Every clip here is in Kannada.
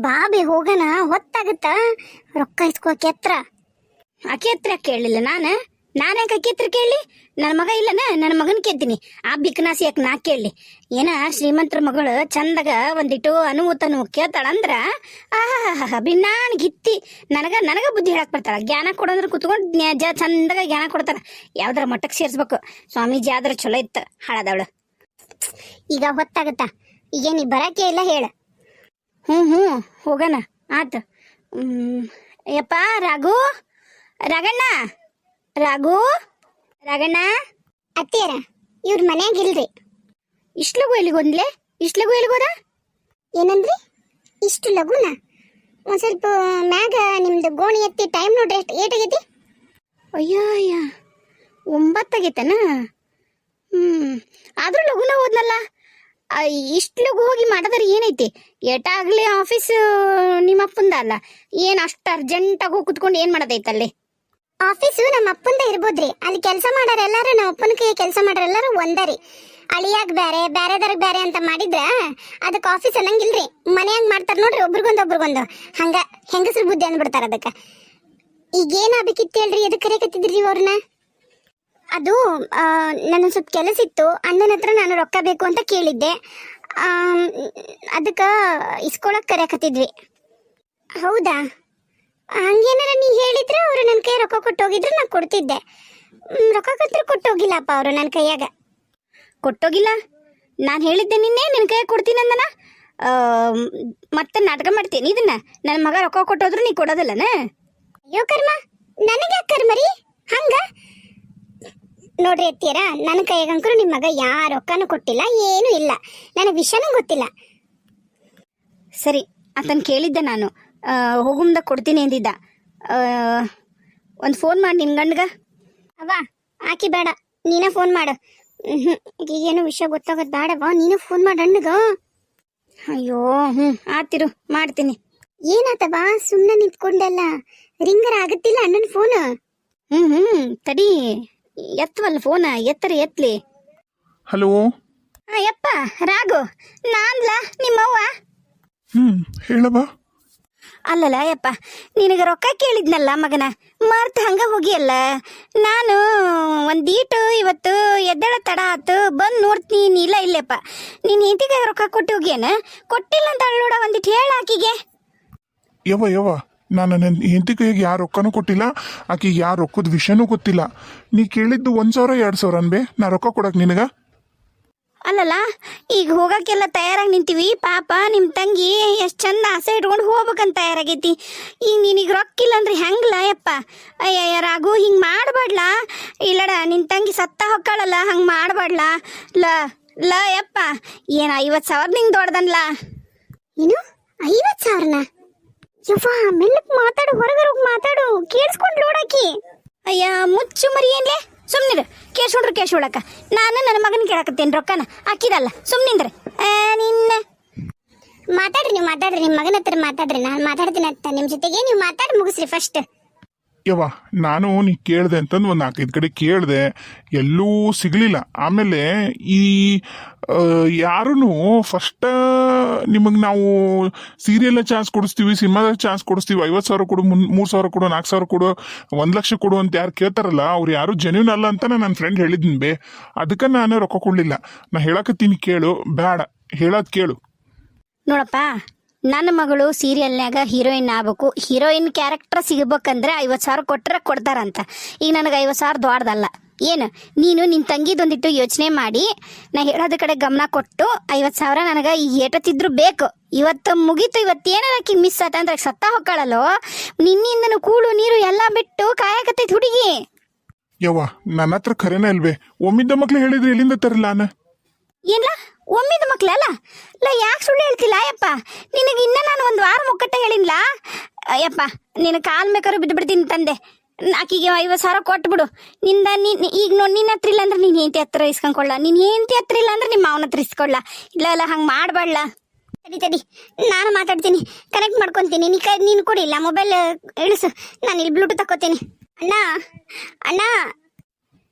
ಬಾಬಿ ಹೋಗಣ ಹೊತ್ತಾಗತ್ತ. ರೊಕ್ಕ ಇಸ್ಕೋಕೆ ಹತ್ರ ಆಕೆ ಹತ್ರ ಕೇಳಲಿಲ್ಲ ನಾನ್ಯಾಕೆ ಆಕೆ ಹತ್ರ ಕೇಳಲಿ? ನನ್ನ ಮಗ ಇಲ್ಲನ, ನನ್ನ ಮಗನ್ ಕೇಳ್ತೀನಿ. ಆ ಬಿಕ್ನಾಸಿ ಯಾಕೆ ನಾ ಕೇಳಲಿ? ಏನ ಶ್ರೀಮಂತರ ಮಗಳು ಚಂದಾಗ ಒಂದಿಟ್ಟು ಅನುತನು ಕೇಳ್ತಾಳಂದ್ರ ಬಿನ್ನಾನ್ ಗಿತ್ತಿ ನನಗ ಬುದ್ಧಿ ಹೇಳಕ್ ಬರ್ತಾಳ. ಜ್ಞಾನ ಕೊಡಂದ್ರ ಕುತ್ಕೊಂಡು ಚಂದಾಗ ಜ್ಞಾನ ಕೊಡ್ತಾರ. ಯಾವ್ದಾರ ಮಟ್ಟಕ್ಕೆ ಸೇರ್ಸ್ಬೇಕು. ಸ್ವಾಮೀಜಿ ಆದ್ರ ಚಲೋ ಇತ್ತು, ಹಾಳದವಳು. ಈಗ ಹೊತ್ತಾಗತ್ತ, ಈಗೇನಿ ಬರಾಕೆ ಇಲ್ಲ ಹೇಳ. ಹ್ಞೂ ಹೋಗಣ ಆತ. ಯಪ್ಪ ರಾಗಣ್ಣ ಅತ್ತಿಯರ ಇವ್ರ ಮನ್ಯಾಗಿಲ್ರಿ. ಇಷ್ಟು ಲಘು ಎಲ್ಲಿಗೋದ್ಲೆ? ಇಷ್ಟು ಲಘು ಎಲ್ಲಿಗೋದ? ಏನಂದ್ರಿ? ಇಷ್ಟು ಲಘುನ? ಒಂದು ಸ್ವಲ್ಪ ಮ್ಯಾಗ ನಿಮ್ದು ಗೋಣಿ ಎತ್ತಿ ಟೈಮ್ ನೋಡ್ರಿ. ಏಟಾಗೈತಿ? ಅಯ್ಯ 9 ಆಗೈತನ? ಆದ್ರೂ ಲಘುನ ಹೋದ್ನಲ್ಲ. ಇಷ್ಟು ಲಘು ಹೋಗಿ ಮಾಡಿದ್ರೆ ಏನೈತಿ? ಏಟಾಗ್ಲಿ ಆಫೀಸ್ ನಿಮ್ಮಪ್ಪಂದ ಅಲ್ಲ, ಏನ್ ಅಷ್ಟು ಅರ್ಜೆಂಟಾಗಿ ಹೋಗಿ ಕುತ್ಕೊಂಡು ಏನ್ ಮಾಡೋದೈತಲ್ಲಿ? ಆಫೀಸು ನಮ್ಮ ಅಪ್ಪಂದ ಇರ್ಬೋದ್ರಿ. ಅಲ್ಲಿ ಕೆಲಸ ಮಾಡೋರು ಎಲ್ಲಾರು ನಮ್ಮ ಅಪ್ಪನ ಕೈ ಕೆಲಸ ಮಾಡೋರು ಎಲ್ಲಾರು ಒಂದರಿ. ಅಳಿಯಾಗ ಬೇರೆದವ್ರಿಗೆ ಬೇರೆ ಅಂತ ಮಾಡಿದ್ರ ಅದಕ್ಕೆ ಆಫೀಸ್ ಅನ್ನಂಗಿಲ್ರಿ. ಮನ್ಯಾಗ ಮಾಡ್ತಾರ ನೋಡ್ರಿ, ಒಬ್ರಿಗೊಂದು ಹಂಗ ಹೆಂಗಸ್ರ ಬುದ್ಧಿ ಅಂದ್ಬಿಡ್ತಾರ ಅದಕ್ಕೆ. ಈಗೇನಾಗಬೇಕಿತ್ತು ಹೇಳ್ರಿ? ಎದಕ್ಕೆ ಕರೆಯಕತ್ತಿದ್ರಿ ಅವ್ರನ್ನ? ಅದು ನನ್ನ ಸ್ವಲ್ಪ ಕೆಲಸ ಇತ್ತು. ಅಣ್ಣನ ಹತ್ರ ನಾನು ರೊಕ್ಕ ಬೇಕು ಅಂತ ಕೇಳಿದ್ದೆ. ಅದಕ್ಕೆ ಇಸ್ಕೊಳಕ್ ಕರೆಯಕತ್ತಿದ್ವಿ. ಹೌದಾ? ಹಂಗೇನಾರ ನೀ ಹೇಳಿದ್ರೆ ಅವರು ನನ್ನ ಕೈ ರೊಕ್ಕ ಕೊಟ್ಟೋಗಿದ್ರೆ ನಾ ಕೊಡ್ತಿದ್ದೆ. ರೊಕ್ಕ ಕೊಟ್ಟೋಗಿಲ್ಲಪ್ಪ ಅವರು ನನ್ನ ಕೈಯಾಗ. ಕೊಟ್ಟೋಗಿಲ್ಲ? ನಾನು ಹೇಳಿದ್ದೆ ನಿನ್ನೆ ನಿನ್ನ ಕೈಯಾಗ ಕೊಡ್ತೀನಿ ಅಂದನ. ಮತ್ತೆ ನಾಟಕ ಮಾಡ್ತೀನಿ ಇದನ್ನ. ನನ್ನ ಮಗ ರೊಕ್ಕ ಕೊಟ್ಟೋದ್ರು ನೀ ಕೊಡೋದಿಲ್ಲನ? ಅಯ್ಯೋ ಕರ್ಮ, ನನಗೆ ಯಾಕೆ ಕರ್ಮರಿ ಹಂಗ? ನೋಡ್ರಿ ಅತ್ತಿಯರ, ನನ್ನ ಕೈಯಾಗಂಕರು ನಿಮ್ಮ ಮಗ ಯಾರ ರೊಕ್ಕನೂ ಕೊಟ್ಟಿಲ್ಲ, ಏನೂ ಇಲ್ಲ. ನನಗೆ ವಿಷಯನೂ ಗೊತ್ತಿಲ್ಲ. ಸರಿ, ಆತನ ಕೇಳಿದ್ದೆ ನಾನು. ಹೋಗುಮ್ದಾಗ ಕೊಡ್ತೀನಿ ಅಂದಿದ್ದ. ಒಂದು ಫೋನ್ ಮಾಡಿ ನಿನ್ನ ಗಂಡ್ಗ. ಅವ್ವ ಆಕಿ ಬೇಡ, ನೀನೇ ಫೋನ್ ಮಾಡು. ಈಗೇನು ವಿಷಯ ಗೊತ್ತಾಗೋದು ಬೇಡವಾ, ನೀನು ಫೋನ್ ಮಾಡು ಅಣ್ಣಗ. ಅಯ್ಯೋ ಆತಿರು, ಮಾಡ್ತೀನಿ. ಏನಾತವ ಸುಮ್ಮನೆ ನಿಂತ್ಕೊಂಡಲ್ಲ? ರಿಂಗರ ಆಗುತ್ತಿಲ್ಲ ಅಣ್ಣನ ಫೋನ್? ತಡಿ, ಎತ್ತವಲ್ಲ ಫೋನ, ಎತ್ತಲಿ. ಹಲೋ. ಯಪ್ಪ ರಾಘು, ನಾನ್ಲ ನಿಮ್ಮವ್ವ. ಹೇಳವಾ. ಅಲ್ಲಲ್ಲ ಯಪ್ಪ, ನಿನಗೆ ರೊಕ್ಕ ಕೇಳಿದ್ನಲ್ಲ ಮಗನ, ಮರ್ತು ಹಂಗ ಹೋಗಿಯಲ್ಲ. ನಾನು ಒಂದೀಟು ಇವತ್ತು ಎದ್ದೇಳ ತಡ ಆತು, ಬಂದು ನೋಡ್ತೀನಿ. ಇಲ್ಲಪ್ಪ, ನೀನು ಹೆಂಡತಿಗೆ ರೊಕ್ಕ ಕೊಟ್ಟು ಹೋಗಿಯನ? ಕೊಟ್ಟಿಲ್ಲ ಅಂತ ನೋಡ, ಒಂದಿಟ್ಟು ಹೇಳ ಆಕಿಗೆ. ಯವ್ವ ನಾನು ನನ್ನ ಹೆಂಡತಿ ಕೈಗೆ ಯಾರು ರೊಕ್ಕನೂ ಕೊಟ್ಟಿಲ್ಲ, ಆಕಿಗೆ ಯಾರು ರೊಕ್ಕದ ವಿಷಯನೂ ಗೊತ್ತಿಲ್ಲ. ನೀ ಕೇಳಿದ್ದು 1,000 2,000 ಅನ್ಬೇ, ನಾ ರೊಕ್ಕ ಕೊಡಕ್ಕೆ ನಿನಗ? ಅಲ್ಲಲ್ಲ, ಈಗ ಹೋಗಕ್ಕೆಲ್ಲ ತಯಾರಾಗಿ ನಿಂತೀವಿ. ಪಾಪ ನಿಮ್ಮ ತಂಗಿ ಎಷ್ಟು ಚಂದ ಆಸೆ ಇಟ್ಕೊಂಡು ಹೋಗ್ಬೇಕಂತ ತಯಾರಾಗೈತಿ. ಈಗ ನೀನೀಗ ರೊಕ್ಕಿಲ್ಲ ಅಂದ್ರೆ ಹೆಂಗ್ಲ ಯಪ್ಪ? ಅಯ್ಯ ರಾಘು, ಹಿಂಗೆ ಮಾಡಬೇಡ್ಲ. ಇಲ್ಲಡ, ನಿನ್ನ ತಂಗಿ ಸತ್ತ ಹೊಕ್ಕಳಲ್ಲ, ಹಂಗೆ ಮಾಡಬೇಡ್ಲ. ಲ ಯಪ್ಪ, ಏನು 50,000 ನಿಂಗೆ ದೊಡ್ಡದನ್ಲ? ಏನು 50,000ನ? ಯವ್ವ ಮೆಲ್ಲಕ್ಕೆ ಮಾತಾಡು, ಹೊರಗೆ ಮಾತಾಡು, ಕೇಳಿಸ್ಕೊಂಡು ನೋಡಾಕಿ. ಅಯ್ಯ ಮುಚ್ಚು ಮರಿ ಏನ್ಲೆ, ಸುಮ್ಮನಿರು. ಕೇಳ್ಸೋಡಕ್ಕ ನಾನು ನನ್ನ ಮಗನ ಕೇಳಕತ್ತೇನೆ ರೊಕ್ಕನ. ಹಾಕಿದಲ್ಲ, ಸುಮ್ಮನಿಂದ್ರೆ ನಿನ್ನ ಮಾತಾಡ್ರಿ. ನೀವು ಮಾತಾಡ್ರಿ, ನಿಮ್ಮ ಮಗನ ಹತ್ರ ಮಾತಾಡ್ರಿ. ನಾನು ಮಾತಾಡ್ತೀನಿ ಅಂತ ನಿಮ್ಮ ಜೊತೆಗೆ. ನೀವು ಮಾತಾಡಿ ಮುಗಿಸ್ರಿ ಫಸ್ಟ್. ಯವ್ವ ನಾನು ನೀ ಕೇಳಿದೆ ಅಂತಂದು ಒಂದು 4-5 ಕಡೆ ಕೇಳಿದೆ, ಎಲ್ಲೂ ಸಿಗಲಿಲ್ಲ. ಆಮೇಲೆ ಈ ಯಾರೂ ಫಸ್ಟ್ ನಿಮಗೆ ನಾವು ಸೀರಿಯಲ್ನ ಚಾನ್ಸ್ ಕೊಡಿಸ್ತೀವಿ, ಸಿನಿಮಾದ ಚಾನ್ಸ್ ಕೊಡಿಸ್ತೀವಿ, 50,000 ಕೊಡು, 3,000 ಕೊಡು, 4,000 ಕೊಡು, 1,00,000 ಕೊಡು ಅಂತ ಯಾರು ಕೇಳ್ತಾರಲ್ಲ, ಅವ್ರು ಯಾರು ಜೆನ್ಯೂನ್ ಅಲ್ಲ ಅಂತ ನನ್ನ ಫ್ರೆಂಡ್ ಹೇಳಿದ್ನಿ ಬೇ. ಅದಕ್ಕೆ ನಾನು ರೊಕ್ಕ ಕೊಡಲಿಲ್ಲ. ನಾ ಹೇಳಕತ್ತೀನಿ ಕೇಳು. ಬೇಡ, ಹೇಳೋದು ಕೇಳು. ನೋಡಪ್ಪ, ನನ್ನ ಮಗಳು ಸೀರಿಯಲ್ನಾಗ ಹೀರೋಯಿನ್ ಆಗ್ಬೇಕು. ಹೀರೋಯಿನ್ ಕ್ಯಾರೆಕ್ಟರ್ ಸಿಗಬೇಕಂದ್ರೆ 50,000 ಕೊಟ್ಟರೆ ಕೊಡ್ತಾರಂತ. ಈಗ ನನಗೆ 50,000 ದೊಡ್ಡದಲ್ಲ. ಏನು ನೀನು ನಿನ್ನ ತಂಗಿದೊಂದಿಟ್ಟು ಯೋಚನೆ ಮಾಡಿ, ನಾ ಹೇಳೋದ ಕಡೆ ಗಮನ ಕೊಟ್ಟು 50,000 ನನಗೆ ಈಗ ಏಟತ್ತಿದ್ರು ಬೇಕು. ಇವತ್ತು ಮುಗೀತು. ಇವತ್ತೇನಾರ ಆಕಿಗೆ ಮಿಸ್ ಆತ ಅಂದ್ರೆ ಸತ್ತ ಹೊಕ್ಕಳಲ್ಲೋ. ನಿನ್ನಿಂದನು ಕೂಳು ನೀರು ಎಲ್ಲ ಬಿಟ್ಟು ಕಾಯಕತ್ತೈತಿ ಹುಡುಗಿ. ಯವ್ವ ನನ್ನ ಹತ್ರ ಖರೇನ ಇಲ್ವೇ? ಒಮ್ಮಿದ್ದ ಮಕ್ಳು ಹೇಳಿದ್ರೆ ಎಲ್ಲಿಂದ ತರಲ್ಲ ನಾನು? ಏನ್ಲ ಒಮ್ಮಿದ ಮಕ್ಳಲ್ಲ? ಯಾಕೆ ಸುಳ್ಳು ಹೇಳ್ತಿಲ್ಲ ಯಪ್ಪ? ನಿನಗೆ ಇನ್ನ ನಾನು 1 ವಾರ ಮುಕ್ಕಟ್ಟ ಹೇಳಿನ್ಲ ಯಪ್ಪ. ನಿನ್ನ ಕಾಲ್ ಬೇಕಾದ್ರೂ ಬಿದ್ದು ಬಿಡ್ತೀನಿ ತಂದೆ. ಆಕಿಗೆ 50,000 ಕೊಟ್ಬಿಡು. ಈಗ ನೋಡಿ, ನಿನ್ನ ಹತ್ರ ಇಲ್ಲ ಅಂದ್ರೆ ನೀನು ಹೆಂಡತಿ ಹತ್ರ ಇಸ್ಕೊಂಡ್ಕೊಳ್ಳ. ನೀನು ಹೆಂಡತಿ ಹತ್ರ ಇಲ್ಲ ಅಂದ್ರೆ ನಿಮ್ಮ ಮಾವನ ಹತ್ರ ಇಸ್ಕೊಳ್ಳ. ಇಲ್ಲ ಹಂಗೆ ಮಾಡಬೇಡ. ತಡಿ, ನಾನು ಮಾತಾಡ್ತೀನಿ, ಕನೆಕ್ಟ್ ಮಾಡ್ಕೊತೀನಿ. ನೀನು ಕೊಡಿಲ್ಲ ಮೊಬೈಲ್ ಇಳಿಸು, ನಾನು ಇಲ್ಲಿ ಬ್ಲೂಟೂತ್ ತಕ್ಕೋತೀನಿ. ಅಣ್ಣ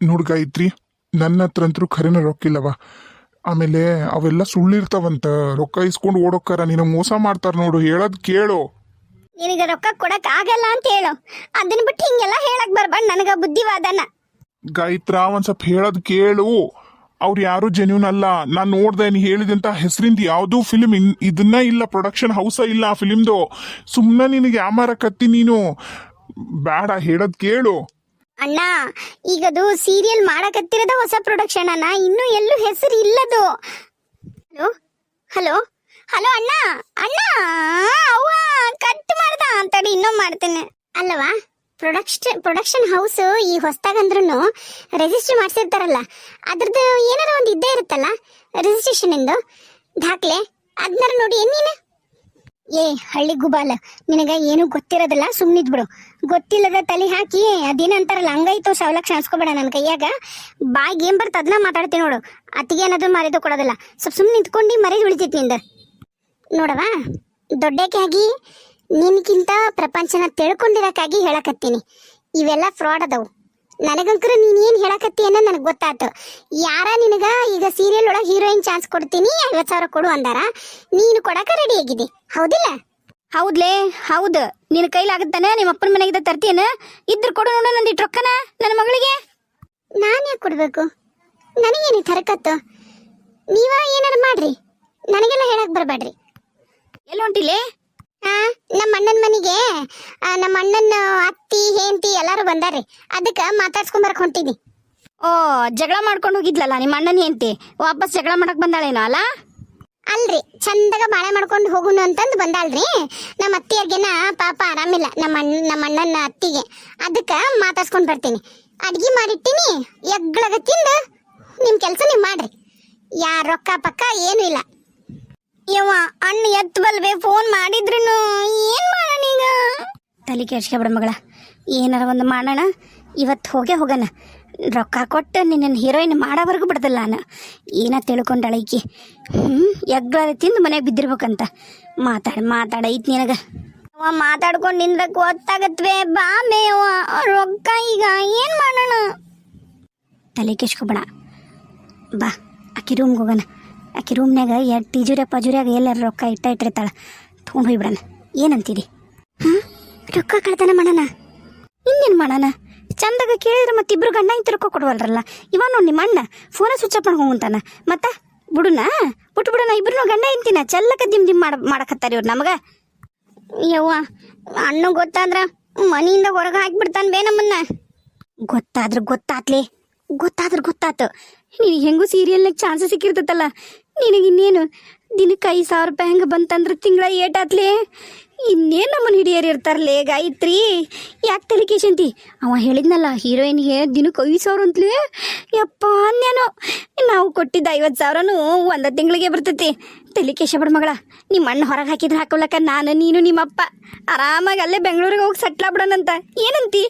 ನೋಡ್ ಗಾಯತ್ರಿ, ನನ್ನ ಹತ್ರ ಅಂತೂ ಖರೇನ ರೊಕ್ಕಿಲ್ಲವ. ಆಮೇಲೆ ಅವೆಲ್ಲ ಸುಳ್ಳಿರ್ತಾವಂತ. ರೊಕ್ಕ ಇಸ್ಕೊಂಡು ಓಡೋಕ್ಕಾರ ನಿನ್ನ ಮೋಸ ಮಾಡ್ತಾರ ನೋಡು. ಹೇಳೋದ್ ಕೇಳು. ನಿನಗೆ ರೊಕ್ಕ ಕೊಡಕ್ ಆಗಲ್ಲ ಅಂತ ಹೇಳು. ಅದನ್ನ ಬಿಟ್ಟು ಹಿಂಗೆಲ್ಲ ಹೇಳಕ್ ಬರ್ಬಾರ್ದು ನನಗ ಬುದ್ಧಿವಾದನ. ಗಾಯತ್ರ ಒಂದ್ ಸ್ವಲ್ಪ ಹೇಳೋದ್ ಕೇಳು. ಅವ್ರು ಯಾರು ಜೆನ್ಯೂನ್ ಅಲ್ಲ. ನಾನ್ ನೋಡ್ದೆ ನೀ ಹೇಳಿದಂತ ಹೆಸರಿಂದ ಯಾವ್ದು ಫಿಲ್ಮ್ ಇದನ್ನ ಇಲ್ಲ, ಪ್ರೊಡಕ್ಷನ್ ಹೌಸ ಇಲ್ಲ ಆ ಫಿಲ್ಮ್ದು. ಸುಮ್ಮನೆ ನಿನಗೆ ಯಾಮಾರಕತ್ತಿ ನೀನು. ಬೇಡ, ಹೇಳೋದ್ ಕೇಳು. ಅಣ್ಣ, ಈಗದು ಸೀರಿಯಲ್ ಮಾಡಕತ್ತಿರೋದ ಹೊಸ ಪ್ರೊಡಕ್ಷನ್ ಅಣ್ಣ, ಇನ್ನು ಎಲ್ಲೂ ಹೆಸರು ಇಲ್ಲದು. ಹಲೋ ಹಲೋ ಹಲೋ ಅಣ್ಣ, ಅಣ್ಣ ಅವ್ವ ಕಟ್ ಮಾಡ್ದ ಅಂತಡಿ, ಇನ್ನೂ ಮಾಡ್ತೇನೆ ಅಲ್ಲವಾ. ಪ್ರೊಡಕ್ಷನ್ ಹೌಸ್ ಈ ಹೊಸ್ದಾಗಂದ್ರೂ ರಿಜಿಸ್ಟರ್ ಮಾಡಿಸಿರ್ತಾರಲ್ಲ, ಅದ್ರದ್ದು ಏನಾರ ಒಂದು ಇದ್ದೇ ಇರುತ್ತಲ್ಲ ರಿಜಿಸ್ಟ್ರೇಷನ್ ಇಂದು ದಾಖಲೆ. ಅದನ್ನಾರ ನೋಡಿ ಏನ್ ನೀನು. ಏ ಹಳ್ಳಿ ಗುಬಾಲ, ನಿನಗ ಏನು ಗೊತ್ತಿರೋದಿಲ್ಲ, ಸುಮ್ಮನಿದ್ ಬಿಡು. ಗೊತ್ತಿಲ್ಲದ ತಲೆ ಹಾಕಿ ಅದೇನಂತಾರಲ್ಲ ಹಂಗಾಯ್ತು ಸವಲಕ್ಷ ಅನ್ಸ್ಕೋಬೇಡ ನನ್ನ ಕೈಯಾಗ. ಬಾಯಿಗೆ ಏನ್ ಬರ್ತ ಅದನ್ನ ಮಾತಾಡ್ತೀನಿ ನೋಡು. ಅತ್ತಿಗೆ ಅನ್ನೋದು ಮರ್ಯಾದೆ ಕೊಡೋದಿಲ್ಲ. ಸ್ವಲ್ಪ ಸುಮ್ಮನೆ ನಿಂತ್ಕೊಂಡು ಮರ್ಯಾದೆ ಉಳಿತೈತಿ ನಿಂದ. ನೋಡವ, ದೊಡ್ಡಕ್ಕಾಗಿ ನಿನ್ಗಿಂತ ಪ್ರಪಂಚನ ತಿಳ್ಕೊಂಡಿರಕ್ಕಾಗಿ ಹೇಳಕತ್ತೀನಿ. ಇವೆಲ್ಲ ಫ್ರಾಡ್ ಅದಾವು. ನನಗಂಕರ ನೀನ್ ಏನ್ ಹೇಳಕತ್ತಿ ಅನ್ನೋದು ನನಗೆ ಗೊತ್ತಾಯ್ತು. ಯಾರ ನಿನಗ ಈಗ ಸೀರಿಯಲ್ ಒಳಗೆ ಹೀರೋಯಿನ್ ಚಾನ್ಸ್ ಕೊಡ್ತೀನಿ 50,000 ಕೊಡು ಅಂದಾರ, ನೀನು ಕೊಡಕ ರೆಡಿ ಆಗಿದೆ, ಹೌದಿಲ್ಲ? ಹೌದ್ಲೇ ಹೌದು. ನಿನ್ನ ಕೈಲಾಗತ್ತಾನೆ? ನಿಮ್ಮ ಅಪ್ಪನ ಮನೆಗಿದ್ದ ತರ್ತೀಯನ? ಇದ್ರ ಕೊಡು ನೋಡು ನಂದಿಟ್ಟು ರೊಕ್ಕನ ನನ್ನ ಮಗಳಿಗೆ. ನಾನು ಯಾಕೆ ಕೊಡ್ಬೇಕು? ನನಗೇನು ತರಕತ್ತು? ನೀವ ಏನಾರು ಮಾಡ್ರಿ, ನನಗೆಲ್ಲ ಹೇಳಕ್ ಬರಬೇಡ್ರಿ. ಎಲ್ಲ ಹೊಂಟಿಲೆ? ನಮ್ಮ ಅಣ್ಣನ ಮನೆಗೆ ನಮ್ಮ ಅಣ್ಣನ ಅತ್ತಿ ಹೆಂಡತಿ ಎಲ್ಲಾರು ಬಂದಾರ್ರಿ. ಅದಕ್ಕೆ ಮಾತಾಡ್ಸ್ಕೊಂಡ್ ಬರಕ್ ಹೊಂಟಿನಿ. ಓ, ಜಗಳ ಮಾಡ್ಕೊಂಡು ಹೋಗಿದ್ಲಲ್ಲ ನಿಮ್ಮ ಅಣ್ಣನ ಹೆಂಡತಿ, ವಾಪಸ್ ಜಗಳ ಮಾಡಕ್ ಬಂದಾಳೇನೋ ಅಲ್ಲ? ಅಲ್ರಿ, ಚಂದಾಗ ಬಾಳೆ ಮಾಡ್ಕೊಂಡು ಹೋಗುನು ಅಂತಂದು ಬಂದಾಳ್ರಿ. ನಮ್ಮ ಅತ್ತಿಯರ್ಗೆನ ಪಾಪ ಆರಾಮಿಲ್ಲ, ನಮ್ಮ ಅಣ್ಣನ ಅತ್ತಿಗೆ. ಅದಕ್ಕೆ ಮಾತಾಡ್ಸ್ಕೊಂಡ್ ಬರ್ತೀನಿ. ಅಡ್ಗಿ ಮಾಡಿಟ್ಟಿನಿ, ಎಗ್ಳಗ ತಿಂದು ನಿಮ್ ಕೆಲಸ ನೀವು ಮಾಡ್ರಿ. ಯಾರ ರೊಕ್ಕ ಪಕ್ಕ ಏನು ಇಲ್ಲ. ಯವ್ವ, ಅಣ್ಣ ಎತ್ ಬಲ್ಬೆ, ಫೋನ್ ಮಾಡಿದ್ರು ಏನ್ ಮಾಡೋಣ ಈಗ? ತಲೆ ಕೆಡ್ಸ್ಕೊಬಿಡ ಮಗಳ, ಏನಾರ ಒಂದು ಮಾಡೋಣ. ಇವತ್ತು ಹೋಗೋಣ. ರೊಕ್ಕ ಕೊಟ್ಟು ನಿನ್ನ ಹೀರೋಯಿನ್ ಮಾಡೋವರೆಗೂ ಬಿಡ್ದಲ್ಲ ನಾನು. ಏನ ತಿಳ್ಕೊಂಡಾಳ ಈಕಿ. ಎಗ್ಗಳ ತಿಂದು ಮನೆಗೆ ಬಿದ್ದಿರ್ಬೇಕಂತ. ಮಾತಾಡ ಐತ್ ನಿನಗ. ಮಾತಾಡ್ಕೊಂಡು ನಿಂದ್ರಕ್ ಗೊತ್ತಾಗತ್ವೆ. ಬಾ ಮೇವ, ರೊಕ್ಕ ಈಗ ಏನ್ ಮಾಡೋಣ? ತಲೆ ಕೆಡ್ಸ್ಕೊಬೇಡ, ಬಾ ಆಕಿ ರೂಮ್ಗೆ ಹೋಗೋಣ. ಆಕಿ ರೂಮ್ನಾಗ ಎರಡು ಟೀಜುರ್ಯಾಗ ಎಲ್ಲಾರು ರೊಕ್ಕ ಇಟ್ಟಿರ್ತಾಳ, ತೊಗೊಂಡು ಹೋಗ್ಬಿಡಣ. ಏನಂತೀರಿ? ರೊಕ್ಕ ಕಳ್ತನ ಮಾಡೋಣ? ಇನ್ನೇನು ಮಾಡೋಣ? ಚಂದಾಗ ಕೇಳಿದ್ರೆ ಮತ್ತಿಬ್ರು ಗಂಡ ಇಂತ ರೊಕ್ಕ ಕೊಡುವಲ್ರಲ್ಲ. ಇವ ನೋಡಿ ನಿಮ್ಮ ಅಣ್ಣ ಫೋನ ಸ್ವಿಚ್ ಅಪ್ ಮಾಡ್ಕೊಂತಾನ. ಮತ್ತೆ ಬಿಟ್ಬಿಡೋಣ ಇಬ್ರು ಗಂಡ ಇಂತಿನ ಚೆಲ್ಲಕ ದಿಮ್ ಮಾಡಕತ್ತಾರ ಇವ್ರು ನಮಗ. ಯವ್ವ, ಅಣ್ಣ ಗೊತ್ತಾದ್ರ ಮನೆಯಿಂದ ಹೊರಗೆ ಹಾಕ್ಬಿಡ್ತಾನ ಬೇ ನಮ್ಮನ್ನ. ಗೊತ್ತಾತು. ನಿನಗೆ ಹೆಂಗೂ ಸೀರಿಯಲ್ನಾಗ ಚಾನ್ಸ್ ಸಿಕ್ಕಿರ್ತೈತಲ್ಲ, ನಿನಗಿನ್ನೇನು ದಿನಕ್ಕೆ 5,000 ರೂಪಾಯಿ ಹೆಂಗೆ ಬಂತಂದ್ರೆ ತಿಂಗಳ ಏಟಾತ್ಲೆ. ಇನ್ನೇನು ನಮ್ಮನ್ನು ಹಿಡಿಯರ್ ಇರ್ತಾರಲ್ಲೇ ಗಾಯತ್ರಿ. ಯಾಕೆ ತಲೆಕೇಶಂತಿ? ಅವ ಹೇಳಿದ್ನಲ್ಲ ಹೀರೋಯಿನ್ಗೆ ದಿನಕ್ಕೆ 5,000 ಅಂತಲೇ. ಯಪ್ಪ ಅಂದ್ಯಾನೋ. ನಾವು ಕೊಟ್ಟಿದ್ದ 50,000 ಒಂದು ತಿಂಗಳಿಗೆ ಬರ್ತೈತಿ. ತಲೆಕೇಶ ಬಿಡ ಮಗಳ. ನಿಮ್ಮ ಅಣ್ಣ ಹೊರಗೆ ಹಾಕಿದ್ರೆ ಹಾಕೊಳಕ ನಾನು ನೀನು ನಿಮ್ಮಪ್ಪ ಆರಾಮಾಗಿ ಅಲ್ಲೇ ಬೆಂಗಳೂರಿಗೆ ಹೋಗಿ ಸೆಟ್ಲ್ ಆಗ್ಬಿಡೋಣಂತ. ಏನಂತಿ?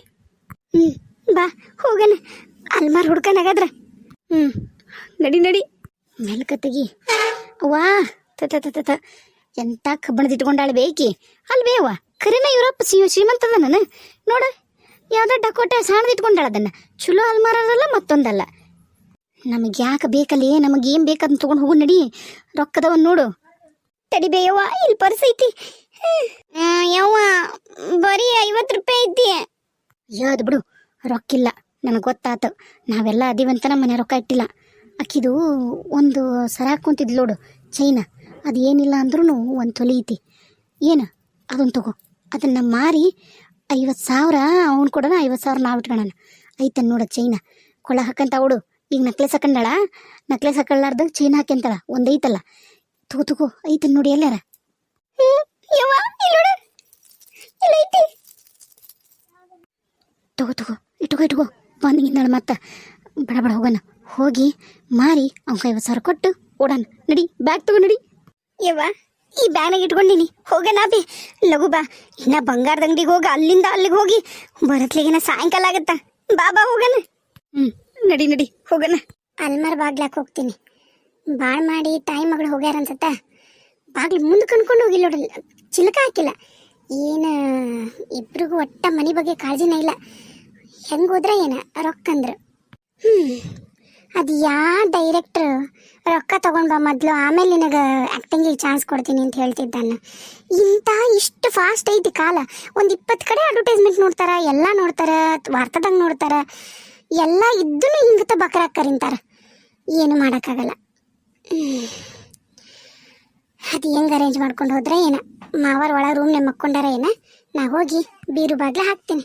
ಬಾ ಹೋಗಣ. ಅಲ್ಮಾರ್ ಹುಡ್ಕನಾಗದ್ರ. ನಡಿ ಮೆಲ್ಕತ್ತಿಗಿ. ಅವ್ವಾ ತ ಎಂತ ಕಬ್ಬಣದ ಇಟ್ಕೊಂಡಾಳ ಬೇಕಿ ಅಲ್ವೇವ. ಖರೇನ ಯುರೋಪ್ ಶ್ರೀಮಂತದ ನಾನು ನೋಡ. ಯಾವ್ದೋ ಡಕೋಟ ಸಾಣದ ಇಟ್ಕೊಂಡಾಳ ಅದನ್ನ. ಚಲೋ ಅಲ್ಮಾರಲ್ಲ ಮತ್ತೊಂದಲ್ಲ. ನಮಗೆ ಯಾಕೆ ಬೇಕಲ್ಲಿ, ನಮಗೇನು ಬೇಕಂತ ತೊಗೊಂಡು ಹೋಗು. ನಡಿ, ರೊಕ್ಕದವನ್ ನೋಡು. ತಡಿಬೇಯವ್ವ, ಇಲ್ಲಿ ಪರ್ಸ್ ಐತಿ. ಯವ್ವ, ಬರೀ 50 ರೂಪಾಯಿ ಐತಿ. ಯಾವ್ದು ಬಿಡು, ರೊಕ್ಕಿಲ್ಲ. ನನಗೆ ಗೊತ್ತಾತು. ನಾವೆಲ್ಲ ಅದೀವಂತ ನಮ್ಮ ಮನೆ ರೊಕ್ಕ ಇಟ್ಟಿಲ್ಲ. ಅಕ್ಕಿದು ಒಂದು ಸರ ಹಾಕೊಂತಿದ್ಲು ನೋಡು, ಚೈನ. ಅದು ಏನಿಲ್ಲ ಅಂದ್ರೂ ಒಂದು ತೊಲಿ ಐತಿ. ಏನು ಅದನ್ನು ತಗೋ. ಅದನ್ನು ಮಾರಿ 50,000 ಅವ್ನು ಕೊಡೋಣ, 50,000 ನಾವು ಇಟ್ಕೊಳ್ಳೋಣ. ಐತನ್ ನೋಡ ಚೈನ. ಕೊಳ್ಳ ಹಾಕಂತ ಅವಡು. ಈಗ ನಕ್ಲೆಸ್ ಹಾಕೊಂಡಾಳ, ನಕ್ಲೆಸ್ ಹಾಕೊಳ್ಳಾರ್ದಾಗ ಚೈನ ಹಾಕ್ಯಂತಾಳ. ಒಂದು ಐತಲ್ಲ, ತಗೋ ಐತನ್ ನೋಡಿ ಎಲ್ಲಾರ. ಯವ್ವ, ಇಲ್ಲಿ ಐತಿ. ತಗೋ ಇಟ್ಕೋ ಬಂದಿಂದಾಳ. ಮತ್ತೆ ಬಡ ಹೋಗೋಣ. ಹೋಗಿ ಮಾರಿ ಅವ್ನ 50,000 ಕೊಟ್ಟು ಓಡೋಣ. ನಡಿ, ಬ್ಯಾಗ್ ತಗೋ ನಡಿ. ಯವ್ವ, ಈ ಬ್ಯಾನಾಗ ಇಟ್ಕೊಂಡಿನಿ. ಹೋಗಣ ಬಿ, ಲಘು ಬಾ. ಇನ್ನ ಬಂಗಾರದ ಅಂಗಡಿಗೆ ಹೋಗಿ ಅಲ್ಲಿಂದ ಅಲ್ಲಿಗೆ ಹೋಗಿ ಬರತ್ಲಿಗೆನ ಸಾಯಂಕಾಲ ಆಗತ್ತ. ಬಾ ಹೋಗಣ. ನಡಿ ಹೋಗೋಣ. ಅಲ್ಮಾರ್ ಬಾಗ್ಲಾಕ್ ಹೋಗ್ತೀನಿ. ಬಾಳ್ ಮಾಡಿ ತಾಯಿ ಮಗಳು ಹೋಗ್ಯಾರ ಅನ್ಸತ್ತ. ಬಾಗ್ಲು ಮುಂದೆ ಕಣ್ಕೊಂಡು ಹೋಗಿಲ್ಲ ನೋಡಲ್ಲ, ಚಿಲಕ ಹಾಕಿಲ್ಲ. ಏನು ಇಬ್ರಿಗೂ ಒಟ್ಟ ಮನೆ ಬಗ್ಗೆ ಕಾಳಜಿನ ಇಲ್ಲ. ಹೆಂಗೆ ಹೋದ್ರೆ ಏನ ರೊಕ್ಕ ಅಂದ್ರು. ಅದು ಯಾ ಡೈರೆಕ್ಟ್ರ್ ರೊಕ್ಕ ತಗೊಂಡ್ ಬಾ ಮೊದಲು, ಆಮೇಲೆ ನಿನಗೆ ಆ್ಯಕ್ಟಿಂಗಿಗೆ ಚಾನ್ಸ್ ಕೊಡ್ತೀನಿ ಅಂತ ಹೇಳ್ತಿದ್ದಾನ. ಇಷ್ಟು ಫಾಸ್ಟ್ ಐತಿ ಕಾಲ. ಒಂದು 20 ಕಡೆ ಅಡ್ವರ್ಟೈಸ್ಮೆಂಟ್ ನೋಡ್ತಾರ, ಎಲ್ಲ ನೋಡ್ತಾರ, ವಾರ್ತಾದಾಗ ನೋಡ್ತಾರ, ಎಲ್ಲ ಇದ್ದೂ ಹಿಂಗತ ಬಕ್ರಾಗ ಕರಿಂತಾರ. ಏನು ಮಾಡೋಕ್ಕಾಗಲ್ಲ. ಅದು ಹೆಂಗೆ ಅರೇಂಜ್ ಮಾಡ್ಕೊಂಡು ಹೋದ್ರೆ ಏನ, ಮಾವರ್ ಒಳಗೆ ರೂಮ್ನೇ ಮಕ್ಕೊಂಡಾರ ಏನ, ನಾ ಹೋಗಿ ಬೀರು ಬಾಗ್ಲ ಹಾಕ್ತೀನಿ.